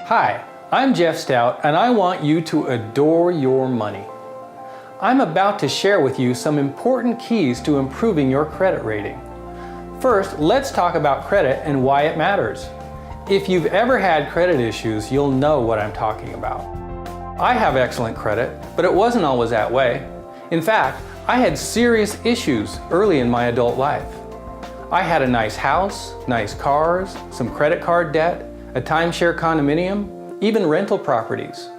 Hi, I'm Jeff Stout, and I want you to adore your money. I'm about to share with you some important keys to improving your credit rating. First, let's talk about credit and why it matters. If you've ever had credit issues, you'll know what I'm talking about. I have excellent credit, but it wasn't always that way. In fact, I had serious issues early in my adult life. I had a nice house, nice cars, some credit card debt, a timeshare condominium, even rental properties.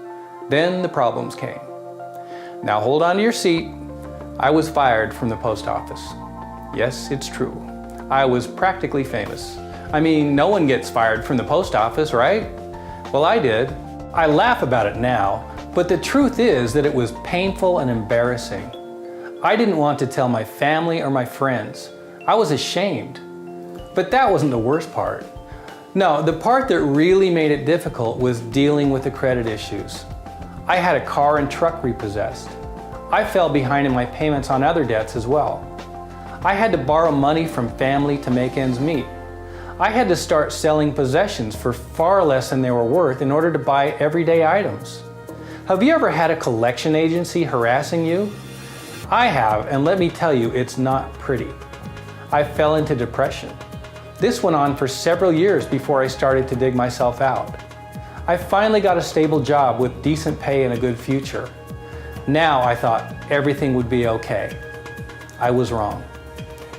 Then the problems came. Now hold on to your seat. I was fired from the post office. Yes, it's true. I was practically famous. I mean, no one gets fired from the post office, right? Well, I did. I laugh about it now, but the truth is that it was painful and embarrassing. I didn't want to tell my family or my friends. I was ashamed. But that wasn't the worst part. No, the part that really made it difficult was dealing with the credit issues. I had a car and truck repossessed. I fell behind in my payments on other debts as well. I had to borrow money from family to make ends meet. I had to start selling possessions for far less than they were worth in order to buy everyday items. Have you ever had a collection agency harassing you? I have, and let me tell you, it's not pretty. I fell into depression. This went on for several years before I started to dig myself out. I finally got a stable job with decent pay and a good future. Now I thought everything would be okay. I was wrong.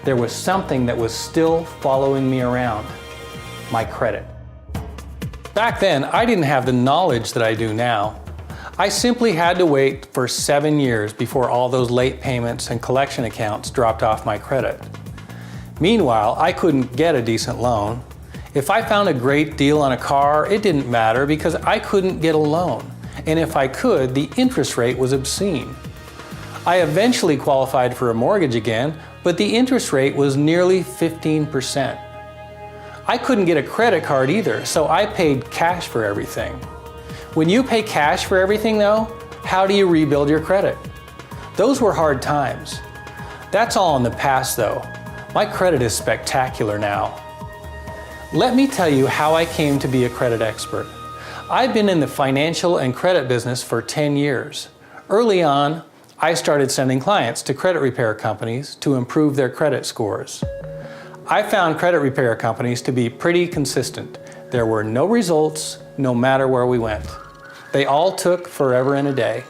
There was something that was still following me around: my credit. Back then, I didn't have the knowledge that I do now. I simply had to wait for 7 years before all those late payments and collection accounts dropped off my credit. Meanwhile, I couldn't get a decent loan. If I found a great deal on a car, it didn't matter because I couldn't get a loan. And if I could, the interest rate was obscene. I eventually qualified for a mortgage again, but the interest rate was nearly 15%. I couldn't get a credit card either, so I paid cash for everything. When you pay cash for everything though, how do you rebuild your credit? Those were hard times. That's all in the past though. My credit is spectacular now. Let me tell you how I came to be a credit expert. I've been in the financial and credit business for 10 years. Early on, I started sending clients to credit repair companies to improve their credit scores. I found credit repair companies to be pretty consistent. There were no results, no matter where we went. They all took forever and a day.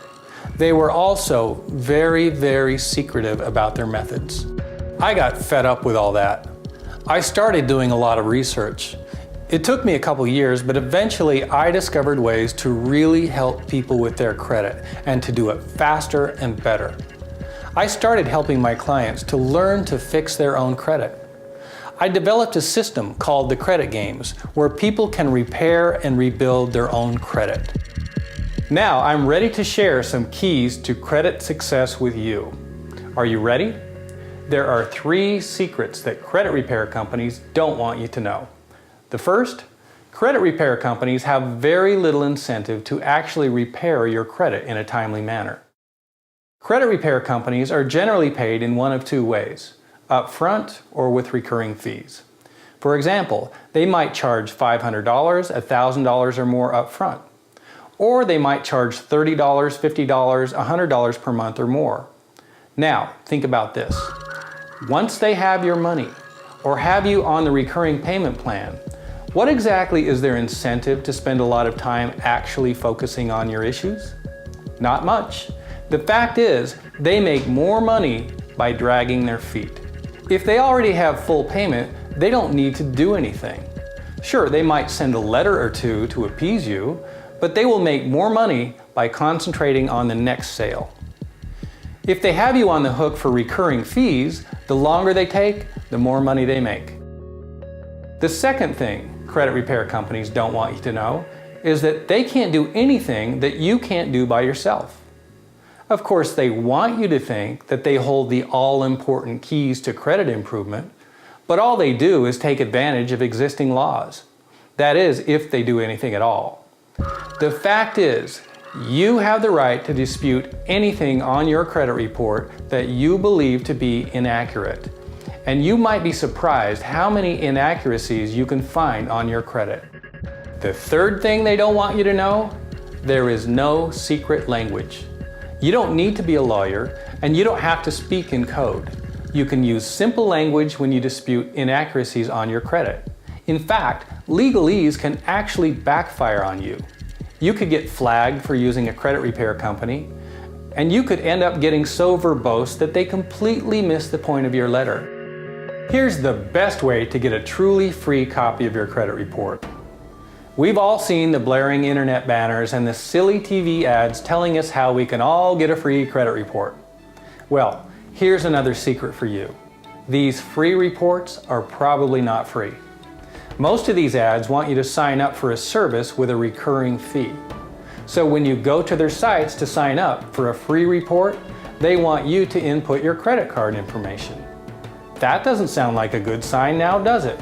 They were also very, very secretive about their methods. I got fed up with all that. I started doing a lot of research. It took me a couple years, but eventually I discovered ways to really help people with their credit and to do it faster and better. I started helping my clients to learn to fix their own credit. I developed a system called the Credit Games, where people can repair and rebuild their own credit. Now I'm ready to share some keys to credit success with you. Are you ready? There are 3 secrets that credit repair companies don't want you to know. The first, credit repair companies have very little incentive to actually repair your credit in a timely manner. Credit repair companies are generally paid in one of 2 ways: upfront or with recurring fees. For example, they might charge $500, $1,000 or more upfront. Or they might charge $30, $50, $100 per month or more. Now, think about this. Once they have your money, or have you on the recurring payment plan, what exactly is their incentive to spend a lot of time actually focusing on your issues? Not much. The fact is, they make more money by dragging their feet. If they already have full payment, they don't need to do anything. Sure, they might send a letter or 2 to appease you, but they will make more money by concentrating on the next sale. If they have you on the hook for recurring fees, the longer they take, the more money they make. The second thing credit repair companies don't want you to know is that they can't do anything that you can't do by yourself. Of course, they want you to think that they hold the all-important keys to credit improvement, but all they do is take advantage of existing laws. That is, if they do anything at all. The fact is, you have the right to dispute anything on your credit report that you believe to be inaccurate. And you might be surprised how many inaccuracies you can find on your credit. The third thing they don't want you to know, there is no secret language. You don't need to be a lawyer, and you don't have to speak in code. You can use simple language when you dispute inaccuracies on your credit. In fact, legalese can actually backfire on you. You could get flagged for using a credit repair company, and you could end up getting so verbose that they completely miss the point of your letter. Here's the best way to get a truly free copy of your credit report. We've all seen the blaring internet banners and the silly TV ads telling us how we can all get a free credit report. Well, here's another secret for you. These free reports are probably not free. Most of these ads want you to sign up for a service with a recurring fee. So when you go to their sites to sign up for a free report, they want you to input your credit card information. That doesn't sound like a good sign now, does it?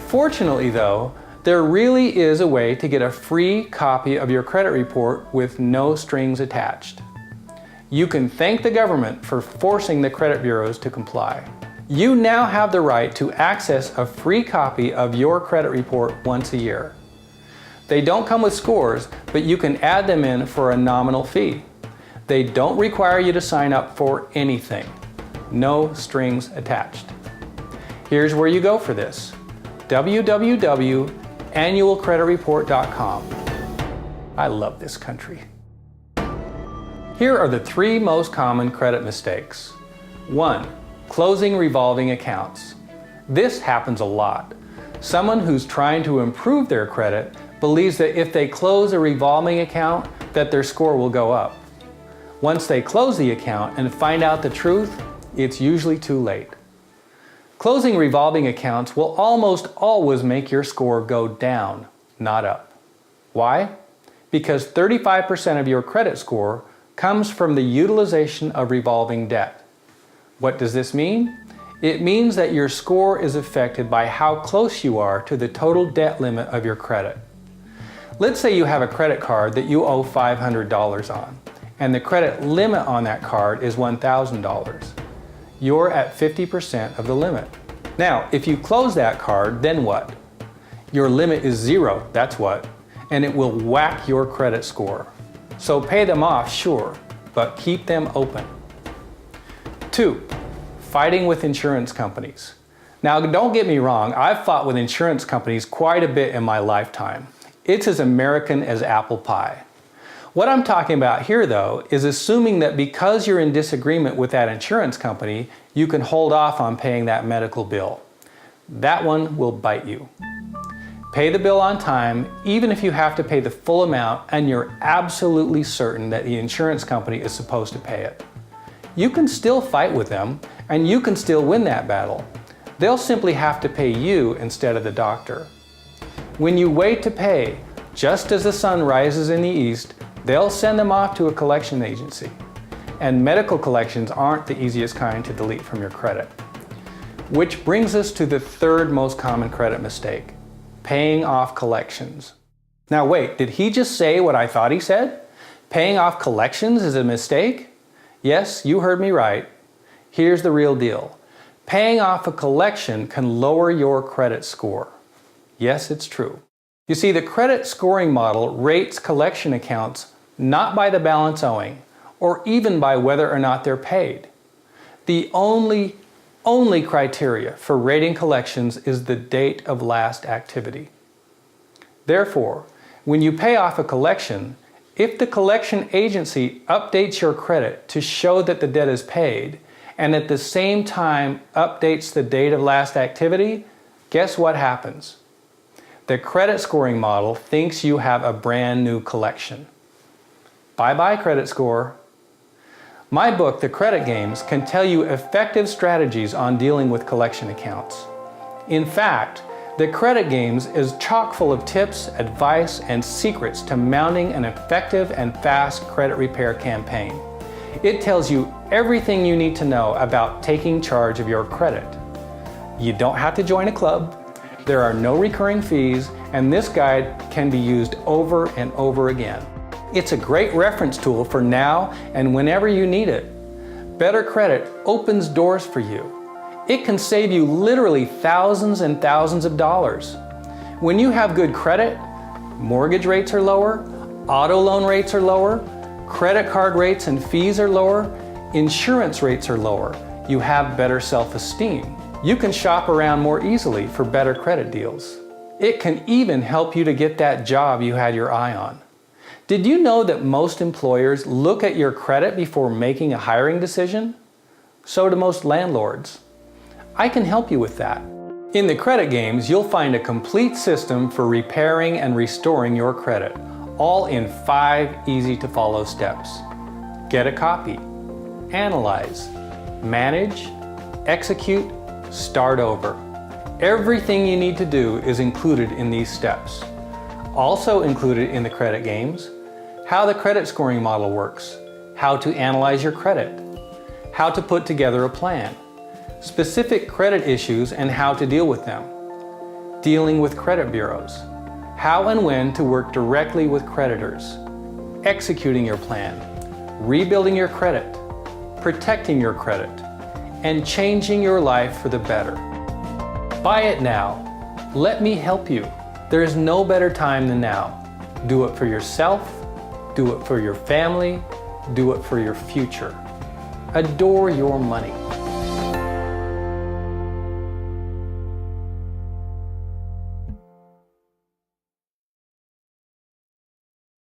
Fortunately though, there really is a way to get a free copy of your credit report with no strings attached. You can thank the government for forcing the credit bureaus to comply. You now have the right to access a free copy of your credit report once a year. They don't come with scores, but you can add them in for a nominal fee. They don't require you to sign up for anything. No strings attached. Here's where you go for this. www.annualcreditreport.com. I love this country. Here are the 3 most common credit mistakes. 1. Closing revolving accounts. This happens a lot. Someone who's trying to improve their credit believes that if they close a revolving account, that their score will go up. Once they close the account and find out the truth, it's usually too late. Closing revolving accounts will almost always make your score go down, not up. Why? Because 35% of your credit score comes from the utilization of revolving debt. What does this mean? It means that your score is affected by how close you are to the total debt limit of your credit. Let's say you have a credit card that you owe $500 on, and the credit limit on that card is $1,000. You're at 50% of the limit. Now, if you close that card, then what? Your limit is 0, that's what, and it will whack your credit score. So pay them off, sure, but keep them open. 2. Fighting with insurance companies. Now, don't get me wrong, I've fought with insurance companies quite a bit in my lifetime. It's as American as apple pie. What I'm talking about here, though, is assuming that because you're in disagreement with that insurance company, you can hold off on paying that medical bill. That one will bite you. Pay the bill on time, even if you have to pay the full amount and you're absolutely certain that the insurance company is supposed to pay it. You can still fight with them, and you can still win that battle. They'll simply have to pay you instead of the doctor. When you wait to pay, just as the sun rises in the east, they'll send them off to a collection agency. And medical collections aren't the easiest kind to delete from your credit. Which brings us to the 3rd most common credit mistake, paying off collections. Now wait, did he just say what I thought he said? Paying off collections is a mistake? Yes, you heard me right. Here's the real deal. Paying off a collection can lower your credit score. Yes, it's true. You see, the credit scoring model rates collection accounts not by the balance owing, or even by whether or not they're paid. The only criteria for rating collections is the date of last activity. Therefore, when you pay off a collection, if the collection agency updates your credit to show that the debt is paid, and at the same time updates the date of last activity, guess what happens? The credit scoring model thinks you have a brand new collection. Bye-bye credit score. My book, The Credit Games, can tell you effective strategies on dealing with collection accounts. In fact, The Credit Games is chock full of tips, advice, and secrets to mounting an effective and fast credit repair campaign. It tells you everything you need to know about taking charge of your credit. You don't have to join a club, there are no recurring fees, and this guide can be used over and over again. It's a great reference tool for now and whenever you need it. Better Credit opens doors for you. It can save you literally thousands and thousands of dollars. When you have good credit, Mortgage rates are lower, auto loan rates are lower, credit card rates and fees are lower, insurance rates are lower. You have better self-esteem. You can shop around more easily for better credit deals. It can even help you to get that job you had your eye on. Did you know that most employers look at your credit before making a hiring decision? So do most landlords. I can help you with that. In the Credit Games, you'll find a complete system for repairing and restoring your credit, all in 5 easy-to-follow steps. Get a copy. Analyze. Manage. Execute. Start over. Everything you need to do is included in these steps. Also included in the Credit Games, how the credit scoring model works, how to analyze your credit, how to put together a plan, specific credit issues and how to deal with them, dealing with credit bureaus, how and when to work directly with creditors, executing your plan, rebuilding your credit, protecting your credit, and changing your life for the better. Buy it now. Let me help you. There is no better time than now. Do it for yourself, do it for your family, do it for your future. Adore your money.